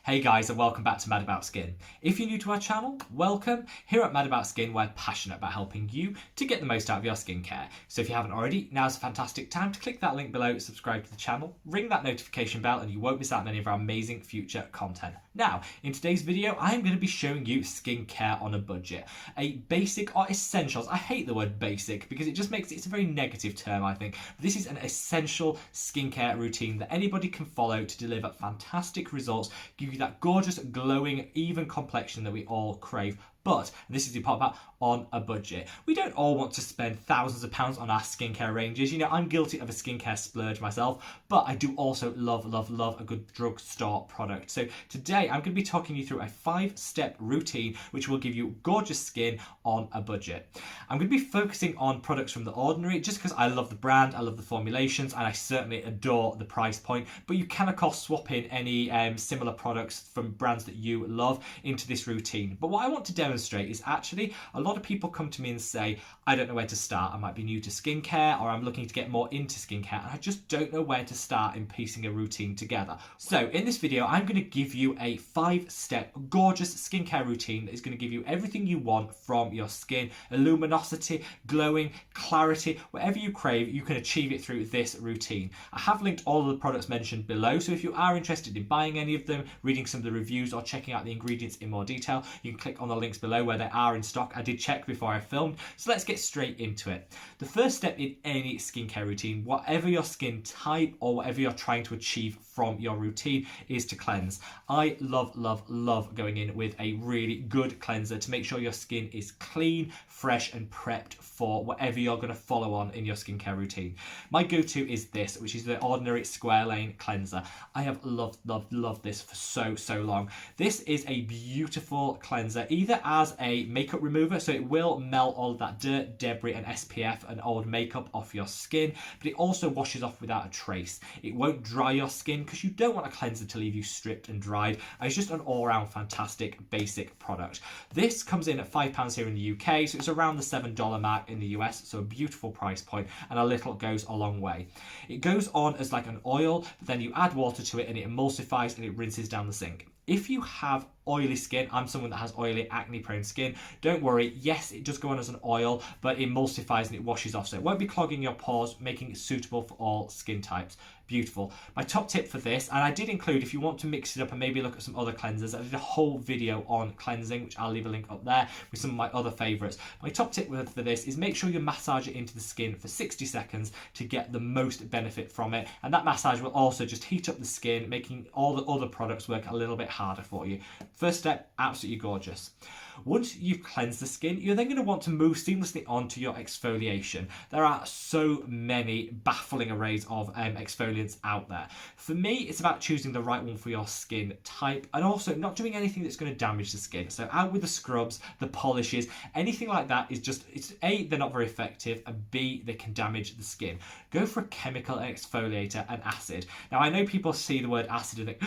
Hey guys, and welcome back to Mad About Skin. If you're new to our channel, welcome. Here at Mad About Skin, we're passionate about helping you to get the most out of your skincare. So if you haven't already, now's a fantastic time to click that link below, subscribe to the channel, ring that notification bell, and you won't miss out on any of our amazing future content. Now, in today's video, I'm going to be showing you skincare on a budget. A basic or essentials. I hate the word basic because it just makes it's a very negative term, I think. But this is an essential skincare routine that anybody can follow to deliver fantastic results, give you that gorgeous, glowing, even complexion that we all crave. But, and this is the part about on a budget. We don't all want to spend thousands of pounds on our skincare ranges. You know, I'm guilty of a skincare splurge myself, but I do also love a good drugstore product. So today I'm going to be talking you through a 5-step routine which will give you gorgeous skin on a budget. I'm going to be focusing on products from The Ordinary just because I love the brand, I love the formulations, and I certainly adore the price point. But you can of course swap in any similar products from brands that you love into this routine. But what I want to demonstrate is actually a lot of people come to me and say, I don't know where to start. I might be new to skincare, or I'm looking to get more into skincare and I just don't know where to start in piecing a routine together. So in this video, I'm going to give you a 5-step gorgeous skincare routine that is going to give you everything you want from your skin. Luminosity, glowing, clarity, whatever you crave, you can achieve it through this routine. I have linked all of the products mentioned below, so if you are interested in buying any of them, reading some of the reviews, or checking out the ingredients in more detail, you can click on the links below where they are in stock. I did check before I filmed, so let's get straight into it. The first step in any skincare routine, whatever your skin type or whatever you're trying to achieve from your routine, is to cleanse. I love going in with a really good cleanser to make sure your skin is clean, fresh and prepped for whatever you're going to follow on in your skincare routine. My go-to is this, which is the Ordinary Squalane cleanser. I have loved this for so long. This is a beautiful cleanser, either as a makeup remover, so it will melt all of that dirt, debris and SPF and old makeup off your skin, but it also washes off without a trace. It won't dry your skin because you don't want a cleanser to leave you stripped and dried. It's just an all-round fantastic basic product. This comes in at £5 here in the UK, so it's around the $7 mark in the US, so a beautiful price point, and a little goes a long way. It goes on as like an oil, but then you add water to it and it emulsifies and it rinses down the sink. If you have oily skin, I'm someone that has oily, acne-prone skin, don't worry, yes, it does go on as an oil, but it emulsifies and it washes off, so it won't be clogging your pores, making it suitable for all skin types. Beautiful. My top tip for this, and I did include, if you want to mix it up and maybe look at some other cleansers, I did a whole video on cleansing, which I'll leave a link up there with some of my other favourites. My top tip for this is make sure you massage it into the skin for 60 seconds to get the most benefit from it, and that massage will also just heat up the skin, making all the other products work a little bit harder for you. First step, absolutely gorgeous. Once you've cleansed the skin, you're then going to want to move seamlessly on to your exfoliation. There are so many baffling arrays of exfoliants out there. For me, it's about choosing the right one for your skin type and also not doing anything that's going to damage the skin. So out with the scrubs, the polishes, anything like that is just, it's A, they're not very effective, and B, they can damage the skin. Go for a chemical exfoliator and acid. Now, I know people see the word acid and think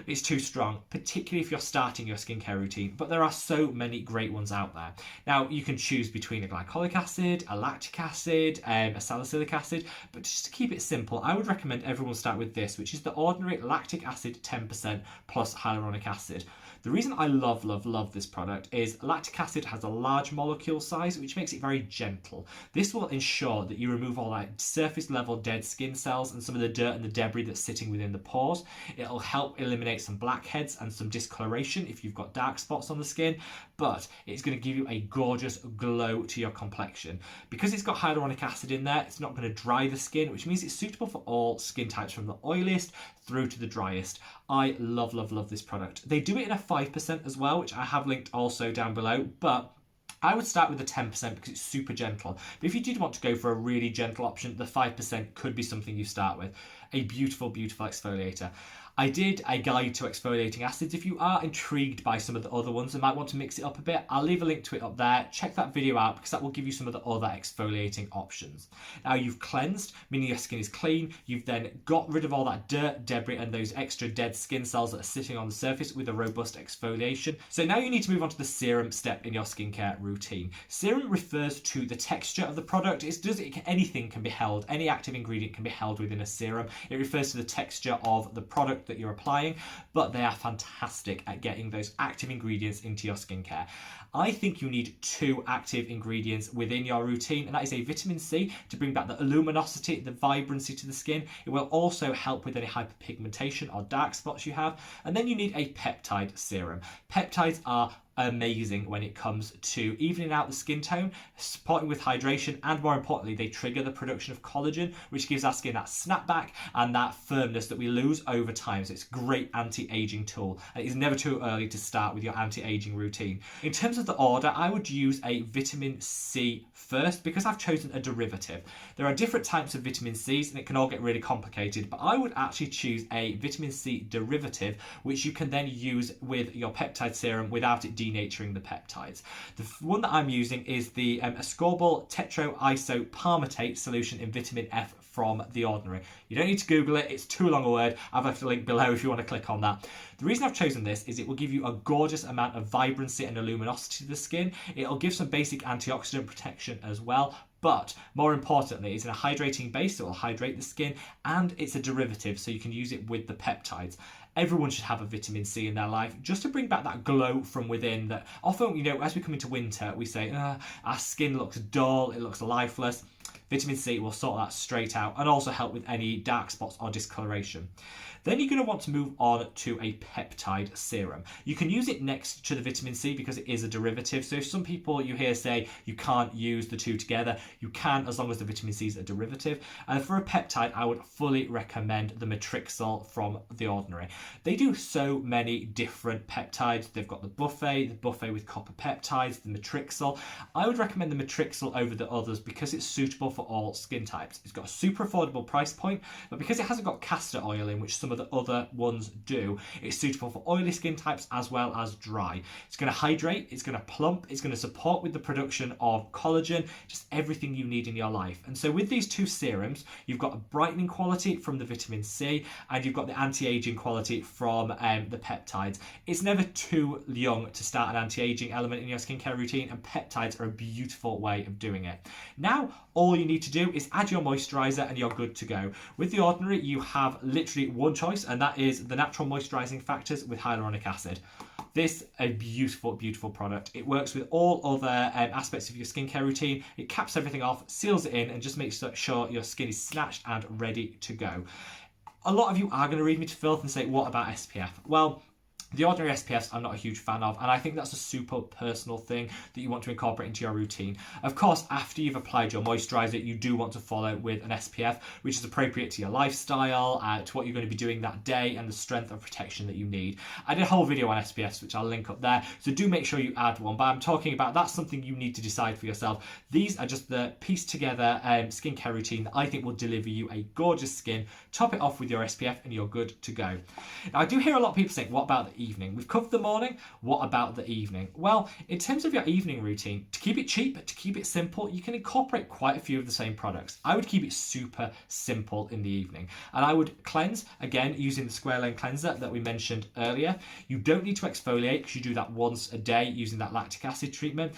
it's too strong, particularly if you're starting your skincare routine, but there are so many great ones out there. Now, you can choose between a glycolic acid, a lactic acid, a salicylic acid, but just to keep it simple, I would recommend everyone start with this, which is the Ordinary Lactic Acid 10% plus hyaluronic acid. The reason I love this product is lactic acid has a large molecule size, which makes it very gentle. This will ensure that you remove all that surface level dead skin cells and some of the dirt and the debris that's sitting within the pores. It'll help eliminate some blackheads and some discoloration if you've got dark spots on the skin, but it's going to give you a gorgeous glow to your complexion. Because it's got hyaluronic acid in there, it's not going to dry the skin, which means it's suitable for all skin types from the oiliest through to the driest. I love this product. They do it in a 5% as well, which I have linked also down below, but I would start with the 10% because it's super gentle. But if you did want to go for a really gentle option, the 5% could be something you start with. A beautiful exfoliator. I did a guide to exfoliating acids. If you are intrigued by some of the other ones and might want to mix it up a bit, I'll leave a link to it up there. Check that video out because that will give you some of the other exfoliating options. Now you've cleansed, meaning your skin is clean. You've then got rid of all that dirt, debris and those extra dead skin cells that are sitting on the surface with a robust exfoliation. So now you need to move on to the serum step in your skincare routine. Serum refers to the texture of the product. Anything can be held, any active ingredient can be held within a serum. It refers to the texture of the product that you're applying, but they are fantastic at getting those active ingredients into your skincare. I think you need 2 active ingredients within your routine, and that is a vitamin C to bring back the luminosity, the vibrancy to the skin. It will also help with any hyperpigmentation or dark spots you have. And then you need a peptide serum. Peptides are amazing when it comes to evening out the skin tone, supporting with hydration, and more importantly, they trigger the production of collagen, which gives our skin that snapback and that firmness that we lose over time. So it's a great anti-aging tool, and it is never too early to start with your anti-aging routine. In terms of the order, I would use a vitamin C first because I've chosen a derivative. There are different types of vitamin C's and it can all get really complicated, but I would actually choose a vitamin C derivative, which you can then use with your peptide serum without it denaturing the peptides. The one that I'm using is the ascorbyl tetraisopalmitate solution in vitamin F from The Ordinary. You don't need to Google it, it's too long a word. I've left a link below if you want to click on that. The reason I've chosen this is it will give you a gorgeous amount of vibrancy and luminosity to the skin. It'll give some basic antioxidant protection as well, but more importantly, it's in a hydrating base, so it will hydrate the skin, and it's a derivative, so you can use it with the peptides. Everyone should have a vitamin C in their life just to bring back that glow from within that often, as we come into winter, we say, our skin looks dull, it looks lifeless. Vitamin C will sort that straight out and also help with any dark spots or discoloration. Then you're going to want to move on to a peptide serum. You can use it next to the vitamin C because it is a derivative. So if some people you hear say you can't use the two together, you can as long as the vitamin C is a derivative. And for a peptide, I would fully recommend the Matrixyl from The Ordinary. They do so many different peptides. They've got the buffet with copper peptides, the Matrixyl. I would recommend the Matrixyl over the others because it's suitable for all skin types. It's got a super affordable price point, but because it hasn't got castor oil in, which some of the other ones do, it's suitable for oily skin types as well as dry. It's going to hydrate, it's going to plump, it's going to support with the production of collagen, just everything you need in your life. And so with these two serums, you've got a brightening quality from the vitamin C and you've got the anti-aging quality from the peptides. It's never too young to start an anti-aging element in your skincare routine, and peptides are a beautiful way of doing it. Now, all you need to do is add your moisturizer and you're good to go. With The Ordinary, you have literally one choice, and that is the natural moisturizing factors with hyaluronic acid. This is a beautiful, beautiful product. It works with all other aspects of your skincare routine. It caps everything off, seals it in, and just makes sure your skin is snatched and ready to go. A lot of you are going to read me to filth and say, what about SPF? Well, The Ordinary SPFs I'm not a huge fan of, and I think that's a super personal thing that you want to incorporate into your routine. Of course, after you've applied your moisturiser, you do want to follow with an SPF, which is appropriate to your lifestyle, to what you're going to be doing that day, and the strength of protection that you need. I did a whole video on SPFs, which I'll link up there, so do make sure you add one, but I'm talking about that's something you need to decide for yourself. These are just the pieced together skincare routine that I think will deliver you a gorgeous skin. Top it off with your SPF and you're good to go. Now, I do hear a lot of people saying, what about the evening? We've covered the morning, what about the evening? Well, in terms of your evening routine, to keep it cheap, to keep it simple, you can incorporate quite a few of the same products. I would keep it super simple in the evening, and I would cleanse, again, using the squalane cleanser that we mentioned earlier. You don't need to exfoliate because you do that once a day using that lactic acid treatment.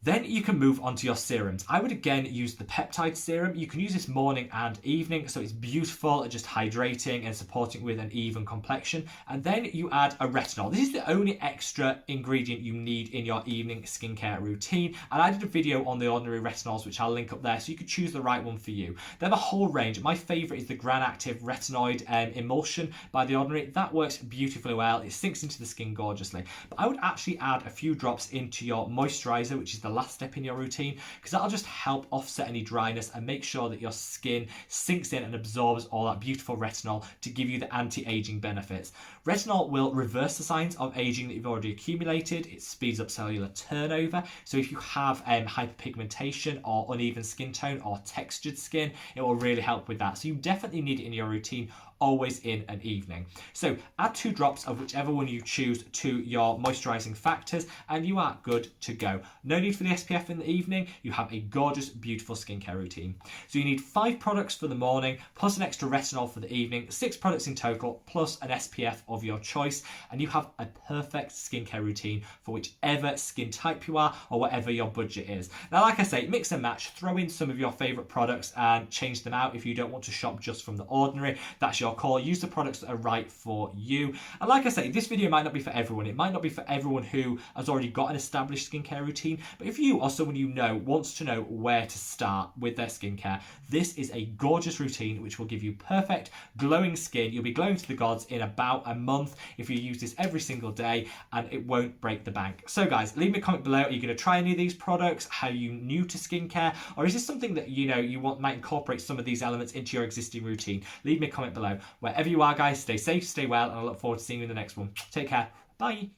Then you can move on to your serums. I would again use the peptide serum. You can use this morning and evening, so it's beautiful at just hydrating and supporting with an even complexion. And then you add a retinol. This is the only extra ingredient you need in your evening skincare routine. And I did a video on the Ordinary Retinols, which I'll link up there, so you could choose the right one for you. They have a whole range. My favourite is the granactive retinoid emulsion by The Ordinary. That works beautifully well. It sinks into the skin gorgeously. But I would actually add a few drops into your moisturiser, which is the last step in your routine, because that'll just help offset any dryness and make sure that your skin sinks in and absorbs all that beautiful retinol to give you the anti-aging benefits. Retinol will reverse the signs of aging that you've already accumulated. It speeds up cellular turnover, so if you have hyperpigmentation or uneven skin tone or textured skin, it will really help with that. So you definitely need it in your routine, always in an evening. So add 2 drops of whichever one you choose to your moisturizing factors and you are good to go. No need for the SPF in the evening. You have a gorgeous, beautiful skincare routine. So you need 5 products for the morning, plus an extra retinol for the evening, 6 products in total, plus an SPF of your choice, and you have a perfect skincare routine for whichever skin type you are or whatever your budget is. Now, like I say, mix and match, throw in some of your favorite products and change them out if you don't want to shop just from The Ordinary. That's your your call. Use the products that are right for you. And like I say, this video might not be for everyone. It might not be for everyone who has already got an established skincare routine. But if you or someone you know wants to know where to start with their skincare, this is a gorgeous routine which will give you perfect glowing skin. You'll be glowing to the gods in about a month if you use this every single day, and it won't break the bank. So guys, leave me a comment below. Are you going to try any of these products? Are you new to skincare? Or is this something that you might incorporate some of these elements into your existing routine? Leave me a comment below. Wherever you are, guys, stay safe, stay well, and I look forward to seeing you in the next one. Take care. Bye.